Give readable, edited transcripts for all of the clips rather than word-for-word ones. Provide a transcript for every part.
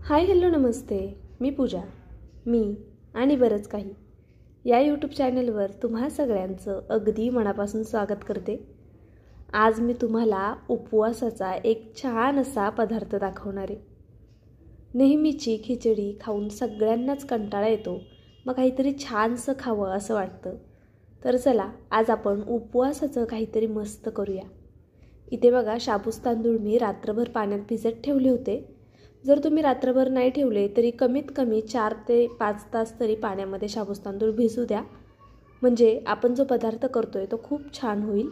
Hi hello नमस्ते, मी पूजा. मी आणि बरंच काही या यूट्यूब चॅनलवर तुम्हा सगळ्यांचं अगदी मनापासून स्वागत करते. आज मी तुम्हाला उपवासाचा एक छान असा पदार्थ दाखवणार आहे. नेहमीची खिचडी खाऊन सगळ्यांनाच कंटाळा येतो, मग काहीतरी छानसं खावं असं वाटतं. तर चला आज आपण उपवासाचं काहीतरी मस्त करूया. इथे बघा, शाबूस तांदूळ मी रात्रभर पाण्यात भिजत ठेवले होते. जर तुम्ही रात्रभर नाही ठेवले तरी कमीत कमी 4 ते 5 तास तरी पाण्यामध्ये शाबूस तांदूळ भिजू द्या, म्हणजे आपण जो पदार्थ करतोय तो खूप छान होईल.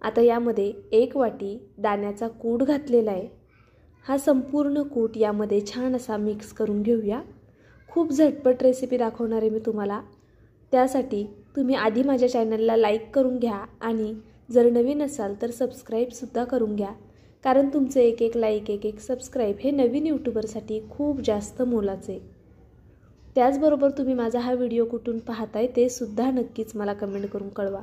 आता यामध्ये 1 वाटी दाण्याचा कूट घातलेला आहे. हा संपूर्ण कूट यामध्ये छान असा मिक्स करून घेऊया. खूप झटपट रेसिपी दाखवणार आहे मी तुम्हाला. त्यासाठी तुम्ही आधी माझ्या चॅनलला लाईक करून घ्या आणि जर नवीन असाल तर सबस्क्राईबसुद्धा करून घ्या, कारण तुमचे एक लाईक एक सबस्क्राईब हे नवीन यूट्यूबरसाठी खूप जास्त मोलाचे. त्याचबरोबर तुम्ही माझा हा व्हिडिओ कुठून पाहताय ते सुद्धा नक्कीच मला कमेंट करून कळवा.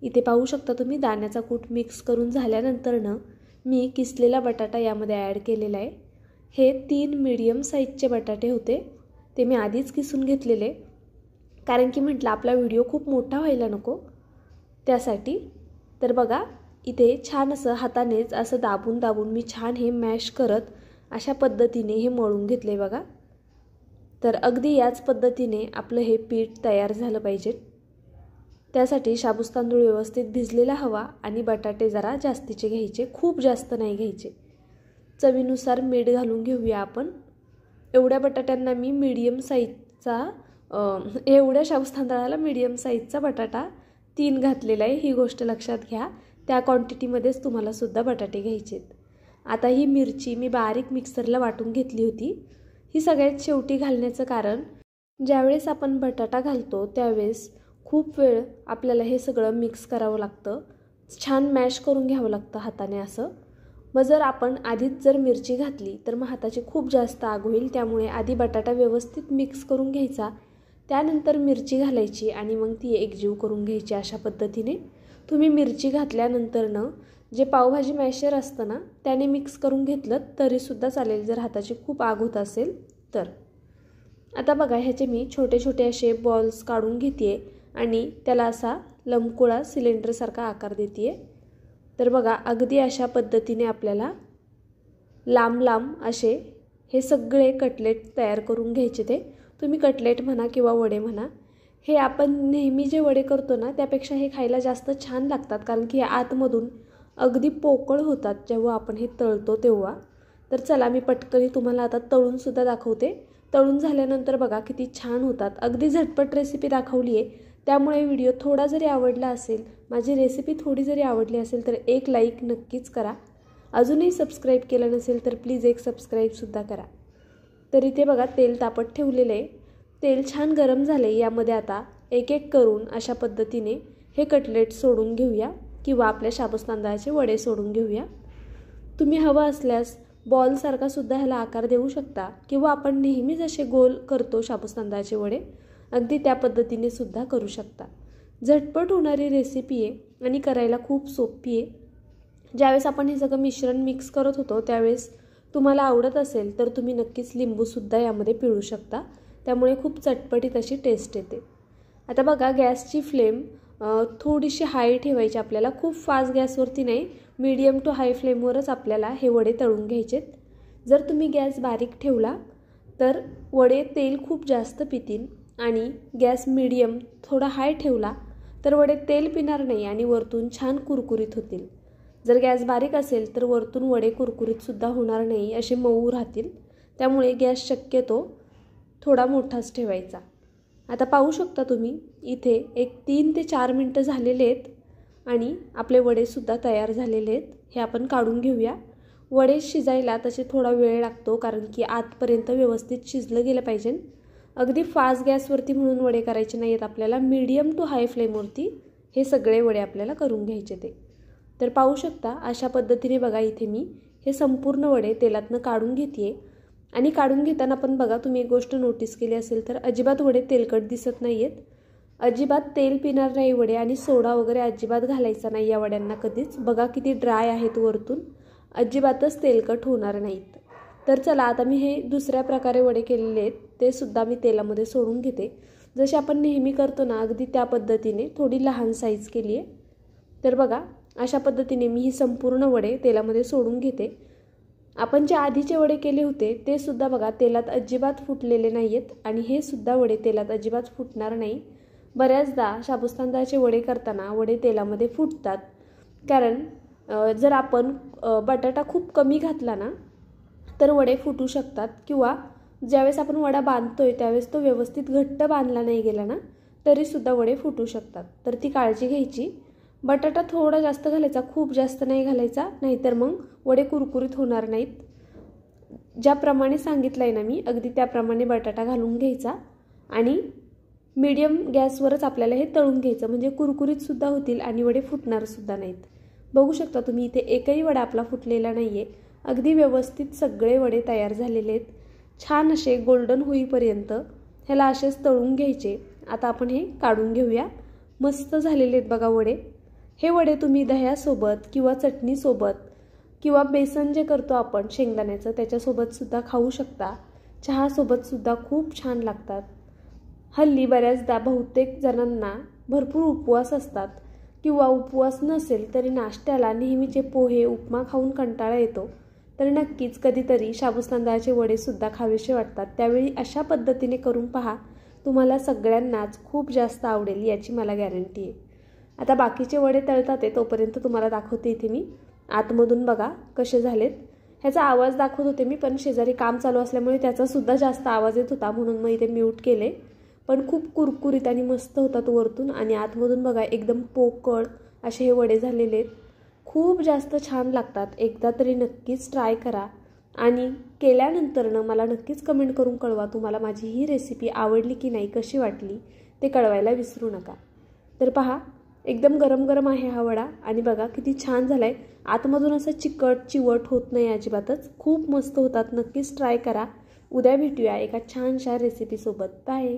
इथे पाहू शकता तुम्ही, दाण्याचा कूट मिक्स करून झाल्यानंतरनं मी किसलेला बटाटा यामध्ये ॲड केलेला आहे. हे 3 मीडियम साईजचे बटाटे होते, ते मी आधीच किसून घेतलेले, कारण की म्हटलं आपला व्हिडिओ खूप मोठा व्हायला नको त्यासाठी. तर बघा, इथे छान असं हातानेच असं दाबून दाबून मी छान हे मॅश करत अशा पद्धतीने हे मळून घेतले बघा. तर अगदी याच पद्धतीने आपलं हे पीठ तयार झालं पाहिजे. त्यासाठी शाबूस तांदूळ व्यवस्थित भिजलेला हवा आणि बटाटे जरा जास्तीचे घ्यायचे, खूप जास्त नाही घ्यायचे. चवीनुसार मीठ घालून घेऊया आपण. एवढ्या बटाट्यांना मी मीडियम साईजचा एवढ्या शाबूस तांदळाला मीडियम साईजचा बटाटा 3 घातलेला आहे, ही गोष्ट लक्षात घ्या. त्या क्वांटिटीमध्येच तुम्हाला सुद्धा बटाटे घ्यायचेत. आता ही मिरची मी बारीक मिक्सरला वाटून घेतली होती. ही सगळ्यात शेवटी घालण्याचं कारण, ज्यावेळेस आपण बटाटा घालतो त्यावेळेस खूप वेळ आपल्याला हे सगळं मिक्स करावं लागतं, छान मॅश करून घ्यावं लागतं हाताने असं. मग जर आपण आधीच जर मिरची घातली तर मग हाताची खूप जास्त आग होईल. त्यामुळे आधी बटाटा व्यवस्थित मिक्स करून घ्यायचा, त्यानंतर मिरची घालायची आणि मग ती एकजीव करून घ्यायची. अशा पद्धतीने तुम्ही मिरची घातल्यानंतरनं जे पावभाजी मॅशर असतं ना त्याने मिक्स करून घेतलं तरीसुद्धा चालेल, जर हाताची खूप आग होत असेल तर. आता बघा, ह्याचे मी छोटे छोटे असे बॉल्स काढून घेते आणि त्याला असा लंबगोळा सिलेंडरसारखा आकार देते. तर बघा, अगदी अशा पद्धतीने आपल्याला लांब लांब असे हे सगळे कटलेट तयार करून घ्यायचे. ते तुम्ही कटलेट म्हणा किंवा वडे म्हणा, हे आपण नेहमी जे वडे करतो ना त्यापेक्षा हे खायला जास्त छान लागतात, कारण की आतमधून अगदी पोकळ होतात जेव्हा आपण हे तळतो तेव्हा. तर चला मी पटकन तुम्हाला आता तळूनसुद्धा दाखवते. तळून झाल्यानंतर बघा किती छान होतात. अगदी झटपट रेसिपी दाखवली आहे, त्यामुळे व्हिडिओ थोडा जरी आवडला असेल, माझी रेसिपी थोडी जरी आवडली असेल तर एक लाईक नक्कीच करा. अजूनही सबस्क्राईब केलं नसेल तर प्लीज एक सबस्क्राईबसुद्धा करा. तर इथे बघा, तेल तापत ठेवलेलं आहे. तेल छान गरम झाले. यामध्ये आता एक करून अशा पद्धतीने हे कटलेट सोडून घेऊया किंवा आपल्या शाबूस तांदळाचे वडे सोडून घेऊया. तुम्ही हवं असल्यास बॉलसारखा सुद्धा ह्याला आकार देऊ शकता किंवा आपण नेहमी जसे गोल करतो शाबूस तांदळाचे वडे अगदी त्या पद्धतीने सुद्धा करू शकता. झटपट होणारी रेसिपी आहे आणि करायला खूप सोपी आहे. ज्यावेळेस आपण हे सगळं मिश्रण मिक्स करत होतो त्यावेळेस तुम्हाला आवडत असेल तर तुम्ही नक्कीच लिंबूसुद्धा यामध्ये पिळू शकता, त्यामुळे खूप चटपटीत अशी टेस्ट येते. आता बघा, गॅसची फ्लेम थोडीशी हाय ठेवायची आपल्याला, खूप फास्ट गॅसवरती नाही, मीडियम टू हाय फ्लेमवरच आपल्याला हे वडे तळून घ्यायचेत. जर तुम्ही गॅस बारीक ठेवला तर वडे तेल खूप जास्त पितील आणि गॅस मीडियम थोडा हाय ठेवला तर वडे तेल पिणार नाही आणि वरतून छान कुरकुरीत होतील. जर गॅस बारीक असेल तर वरतून वडे कुरकुरीतसुद्धा होणार नाही, असे मऊ राहतील. त्यामुळे गॅस शक्यतो थोडा मोठाच ठेवायचा. आता पाहू शकता तुम्ही, इथे एक 3 ते 4 मिनटं झालेले आहेत आणि आपले वडेसुद्धा तयार झालेले आहेत. हे आपण काढून घेऊया. वडे शिजायला तसे थोडा वेळ लागतो, कारण की आतपर्यंत व्यवस्थित शिजलं गेलं पाहिजे. अगदी फास्ट गॅसवरती म्हणून वडे करायचे नाही आहेत आपल्याला, मीडियम टू हाय फ्लेमवरती हे सगळे वडे आपल्याला करून घ्यायचे ते. तर पाहू शकता अशा पद्धतीने बघा, इथे मी हे संपूर्ण वडे तेलातनं काढून घेते. आणि काढून घेताना पण बघा, तुम्ही एक गोष्ट नोटीस केली असेल तर अजिबात वडे तेलकट दिसत नाही आहेत. अजिबात तेल पिणार नाही वडे आणि सोडा वगैरे अजिबात घालायचा नाही या वड्यांना कधीच. बघा किती ड्राय आहेत वरतून, अजिबातच तेलकट होणार नाहीत. तर चला आता मी हे दुसऱ्या प्रकारे वडे केलेले आहेत ते सुद्धा मी तेलामध्ये सोडून घेते। जसे आपण नेहमी करतो ना अगदी त्या पद्धतीने थोडी लहान साईज केली आहे। तर बघा अशा पद्धतीने मी ही संपूर्ण वडे तेलामध्ये सोडून घेते। आपण जे आधीचे वडे केले होते ते सुद्धा बघा तेलात अजिबात फुटलेले नाहीयेत आणि हे सुद्धा वडे तेलात अजिबात फुटणार नाही। बऱ्याचदा शाबूत तांदळाचे वडे करताना वडे तेलामध्ये फुटतात, कारण जर आपण बटाटा खूप कमी घातला ना तर वडे फुटू शकतात, किंवा ज्यावेळेस आपण वडा बांधतोय त्यावेळेस तो व्यवस्थित घट्ट बांधला नाही गेला ना तरी सुद्धा वडे फुटू शकतात। तर ती काळजी घ्यायची। बटाटा थोडा जास्त घालायचा, खूप जास्त नाही घालायचा, नाहीतर मग वडे कुरकुरीत होणार नाहीत। ज्याप्रमाणे सांगितलंय ना मी अगदी त्याप्रमाणे बटाटा घालून घ्यायचा आणि मीडियम गॅसवरच आपल्याला हे तळून घ्यायचं, म्हणजे कुरकुरीत सुद्धा होतील आणि वडे फुटणार सुद्धा नाहीत। बघू शकता तुम्ही इथे एकही वडा आपला फुटलेला नाहीये। अगदी व्यवस्थित सगळे वडे तयार झालेले आहेत। छान असे गोल्डन होईपर्यंत ह्याला असेच तळून घ्यायचे। आता आपण हे काढून घेऊया। मस्त झालेले आहेत बघा वडे। हे वडे तुम्ही दह्यासोबत किंवा चटणीसोबत किंवा बेसन जे करतो आपण शेंगदाण्याचं त्याच्यासोबत सुद्धा खाऊ शकता। चहासोबत सुद्धा खूप छान लागतात। हल्ली बऱ्याचदा बहुतेक जणांना भरपूर उपवास असतात, किंवा उपवास नसेल तरी नाश्त्याला नेहमीचे पोहे उपमा खाऊन कंटाळा येतो, तर नक्कीच कधीतरी शाबूत तांदळाचे वडे सुद्धा खावेसे वाटतात। त्यावेळी अशा पद्धतीने करून पहा, तुम्हाला सगळ्यांनाच खूप जास्त आवडेल याची मला गॅरंटी आहे। आता बाकीचे वडे तळतात आहे तोपर्यंत तुम्हाला दाखवते इथे मी आतमधून बघा कसे झालेत। ह्याचा आवाज दाखवत होते मी, पण शेजारी काम चालू असल्यामुळे त्याचा सुद्धा जास्त आवाज येत होता म्हणून मी इथे म्यूट केले। पण खूप कुरकुरीत आणि मस्त होतात वरतून आणि आतमधून बघा एकदम पोकळ असे हे वडे झालेले आहेत। खूप जास्त छान लागतात। एकदा तरी नक्कीच ट्राय करा आणि केल्यानंतरनं मला नक्कीच कमेंट करून कळवा तुम्हाला माझी ही रेसिपी आवडली की नाही, कशी वाटली ते कळवायला विसरू नका। तर पहा एकदम गरम गरम आहे हा वडा आणि बघा किती छान झालाय। आतमधून असं चिकट चिवट होत नाही अजिबातच, खूप मस्त होतात। नक्कीच ट्राय करा। उद्या भेटूया एका छानशा रेसिपी सोबत। बाय।